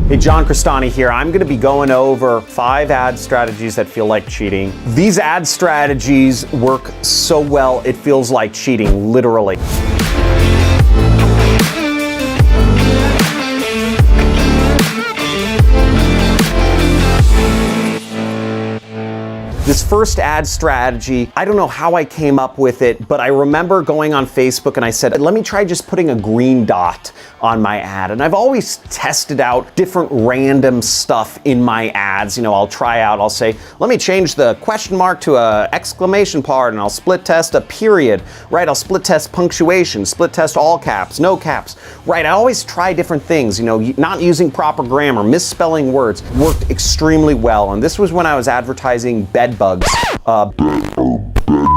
Hey, John Crestani here. I'm going to be going over 5 ad strategies that feel like cheating. These ad strategies work so well, it feels like cheating, literally. This first ad strategy, I don't know how I came up with it, but I remember going on Facebook and I said, let me try just putting a green dot on my ad. And I've always tested out different random stuff in my ads. You know, I'll say, let me change the question mark to a exclamation part, and I'll split test a period, right? I'll split test punctuation, split test all caps, no caps, right? I always try different things, you know, not using proper grammar, misspelling words, worked extremely well. And this was when I was advertising bed bugs.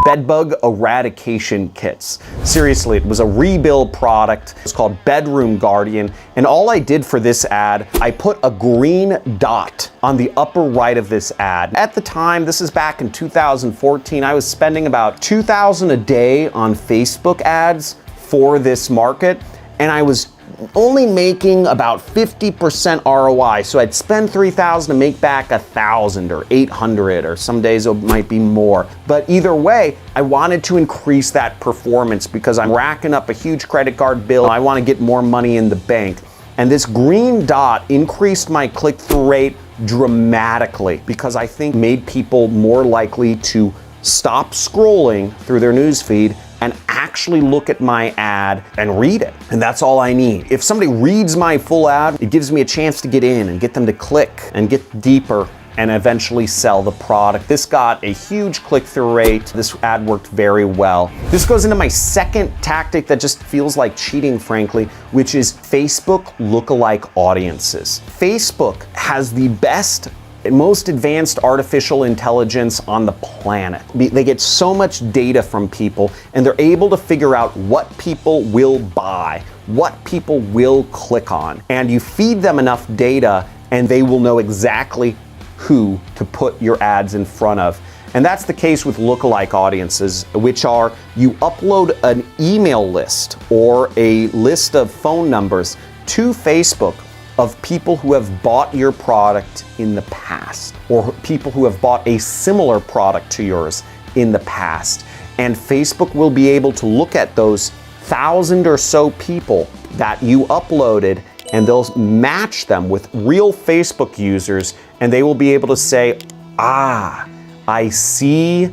Bedbug eradication kits. Seriously, it was a rebuild product. It's called Bedroom Guardian. And all I did for this ad, I put a green dot on the upper right of this ad. At the time, this is back in 2014, I was spending about $2,000 a day on Facebook ads for this market. And I was only making about 50% ROI. So I'd spend $3,000 to make back $1,000 or $800, or some days it might be more. But either way, I wanted to increase that performance because I'm racking up a huge credit card bill. I want to get more money in the bank. And this green dot increased my click-through rate dramatically because I think made people more likely to stop scrolling through their newsfeed and actually look at my ad and read it. And that's all I need. If somebody reads my full ad, it gives me a chance to get in and get them to click and get deeper and eventually sell the product. This got a huge click-through rate. This ad worked very well. This goes into my second tactic that just feels like cheating, frankly, which is Facebook lookalike audiences. Facebook has the best most advanced artificial intelligence on the planet. They get so much data from people, and they're able to figure out what people will buy, what people will click on. And you feed them enough data, and they will know exactly who to put your ads in front of. And that's the case with lookalike audiences, which are you upload an email list or a list of phone numbers to Facebook of people who have bought your product in the past, or people who have bought a similar product to yours in the past. And Facebook will be able to look at those 1,000 or so people that you uploaded, and they'll match them with real Facebook users, and they will be able to say, I see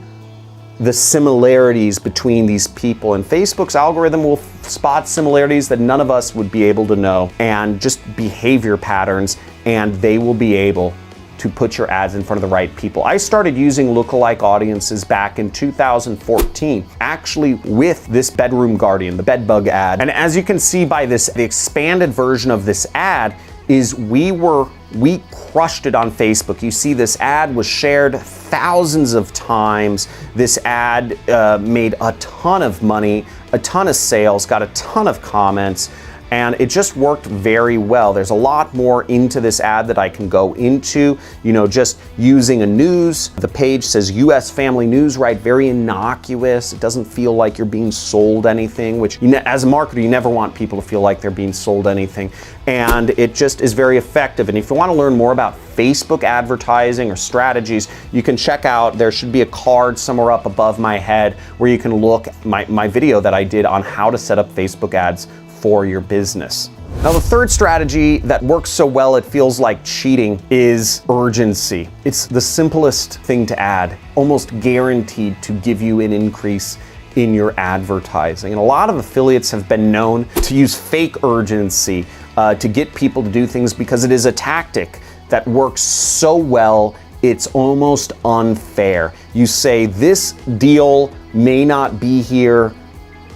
the similarities between these people, and Facebook's algorithm will spot similarities that none of us would be able to know, and just behavior patterns, and they will be able to put your ads in front of the right people. I started using lookalike audiences back in 2014, actually with this Bedroom Guardian, the bedbug ad. And as you can see by this, the expanded version of this ad is we crushed it on Facebook. You see this ad was shared thousands of times. This ad made a ton of money, a ton of sales, got a ton of comments, and it just worked very well. There's a lot more into this ad that I can go into, you know, just using a news. The page says US Family News, right? Very innocuous. It doesn't feel like you're being sold anything, which as a marketer, you never want people to feel like they're being sold anything. And it just is very effective. And if you want to learn more about Facebook advertising or strategies, you can check out, there should be a card somewhere up above my head where you can look at my video that I did on how to set up Facebook ads for your business. Now, the third strategy that works so well it feels like cheating is urgency. It's the simplest thing to add, almost guaranteed to give you an increase in your advertising. And a lot of affiliates have been known to use fake urgency to get people to do things because it is a tactic that works so well, it's almost unfair. You say, this deal may not be here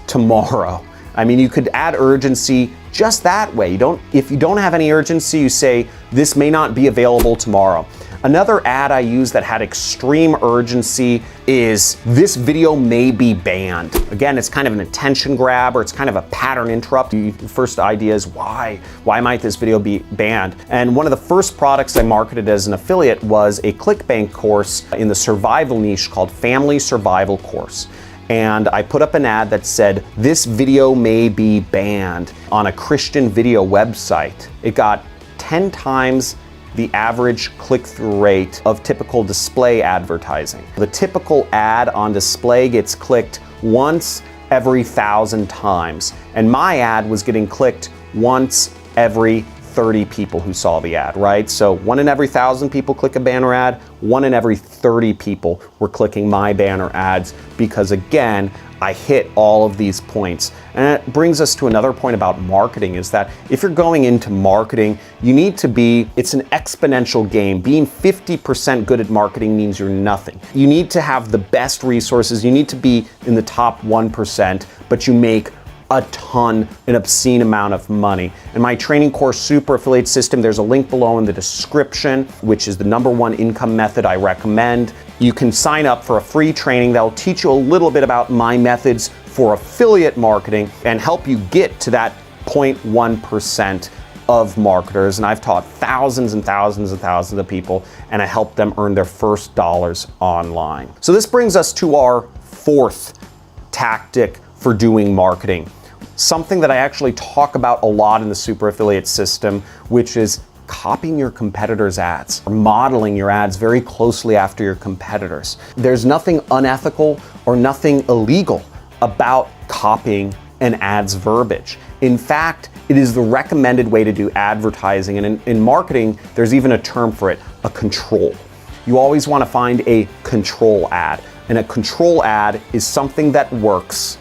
tomorrow. I mean, you could add urgency just that way. If you don't have any urgency, you say, this may not be available tomorrow. Another ad I use that had extreme urgency is, this video may be banned. Again, it's kind of an attention grab, or it's kind of a pattern interrupt. The first idea is, why might this video be banned? And one of the first products I marketed as an affiliate was a ClickBank course in the survival niche called Family Survival Course. And I put up an ad that said, this video may be banned, on a Christian video website. It got 10 times the average click-through rate of typical display advertising. The typical ad on display gets clicked once every 1,000 times, and my ad was getting clicked once every 30 people who saw the ad, right? So 1 in every 1,000 people click a banner ad, 1 in every 30 people were clicking my banner ads because, again, I hit all of these points. And it brings us to another point about marketing, is that if you're going into marketing, you need to be, it's an exponential game. Being 50% good at marketing means you're nothing. You need to have the best resources, you need to be in the top 1%, but you make a ton, an obscene amount of money. In my training course, Super Affiliate System, there's a link below in the description, which is the #1 income method I recommend. You can sign up for a free training that'll teach you a little bit about my methods for affiliate marketing and help you get to that 0.1% of marketers. And I've taught thousands and thousands and thousands of people, and I help them earn their first dollars online. So this brings us to our fourth tactic for doing marketing. Something that I actually talk about a lot in the Super Affiliate System, which is copying your competitors' ads, or modeling your ads very closely after your competitors. There's nothing unethical or nothing illegal about copying an ad's verbiage. In fact, it is the recommended way to do advertising, and in marketing, there's even a term for it, a control. You always want to find a control ad, and a control ad is something that works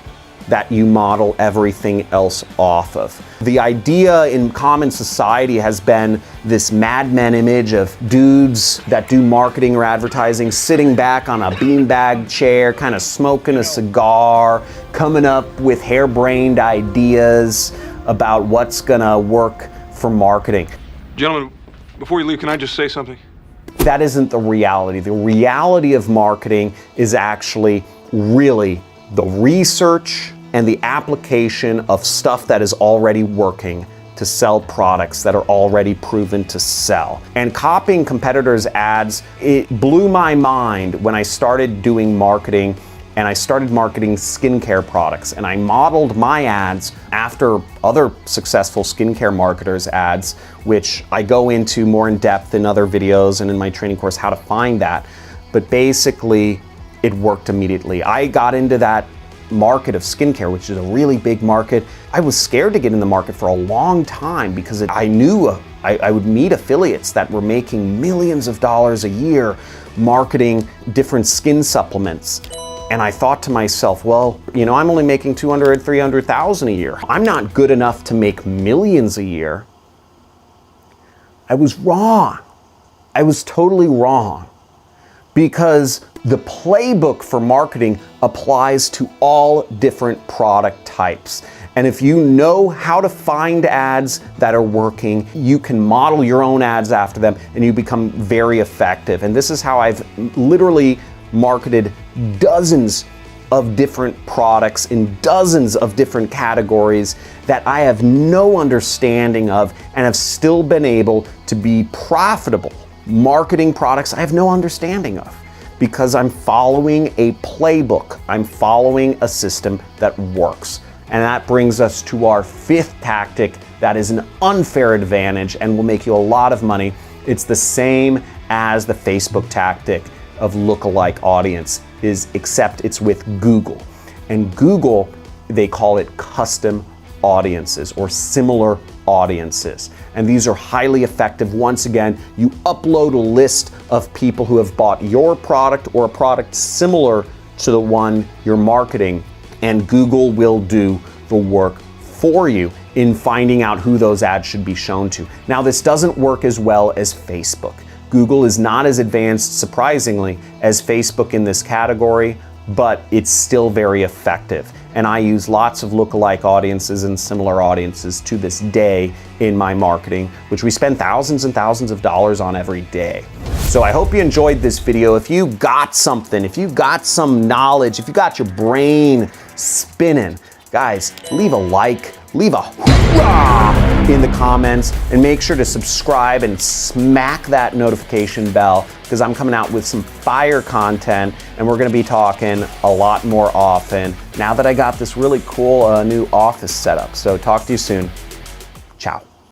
that you model everything else off of. The idea in common society has been this Mad Men image of dudes that do marketing or advertising sitting back on a beanbag chair, kind of smoking a cigar, coming up with harebrained ideas about what's gonna work for marketing. Gentlemen, before you leave, can I just say something? That isn't the reality. The reality of marketing is actually really the research and the application of stuff that is already working to sell products that are already proven to sell. And copying competitors' ads, it blew my mind when I started doing marketing, and I started marketing skincare products, and I modeled my ads after other successful skincare marketers' ads, which I go into more in depth in other videos and in my training course how to find that. But basically, it worked immediately. I got into that market of skincare, which is a really big market. I was scared to get in the market for a long time because I knew I would meet affiliates that were making millions of dollars a year marketing different skin supplements. And I thought to myself, well, you know, I'm only making 200, 300,000 a year. I'm not good enough to make millions a year. I was wrong. I was totally wrong, because the playbook for marketing applies to all different product types. And if you know how to find ads that are working, you can model your own ads after them and you become very effective. And this is how I've literally marketed dozens of different products in dozens of different categories that I have no understanding of and have still been able to be profitable marketing products I have no understanding of, because I'm following a playbook. I'm following a system that works. And that brings us to our fifth tactic that is an unfair advantage and will make you a lot of money. It's the same as the Facebook tactic of lookalike audience, except it's with Google. And Google, they call it custom audiences or similar audiences. And these are highly effective. Once again, you upload a list of people who have bought your product or a product similar to the one you're marketing, and Google will do the work for you in finding out who those ads should be shown to. Now, this doesn't work as well as Facebook. Google is not as advanced, surprisingly, as Facebook in this category, but it's still very effective. And I use lots of lookalike audiences and similar audiences to this day in my marketing, which we spend thousands and thousands of dollars on every day. So I hope you enjoyed this video. If you got something, if you got some knowledge, if you got your brain spinning, guys, leave a like, leave a hoorah in the comments, and make sure to subscribe and smack that notification bell, because I'm coming out with some fire content and we're gonna be talking a lot more often now that I got this really cool new office setup. So talk to you soon. Ciao.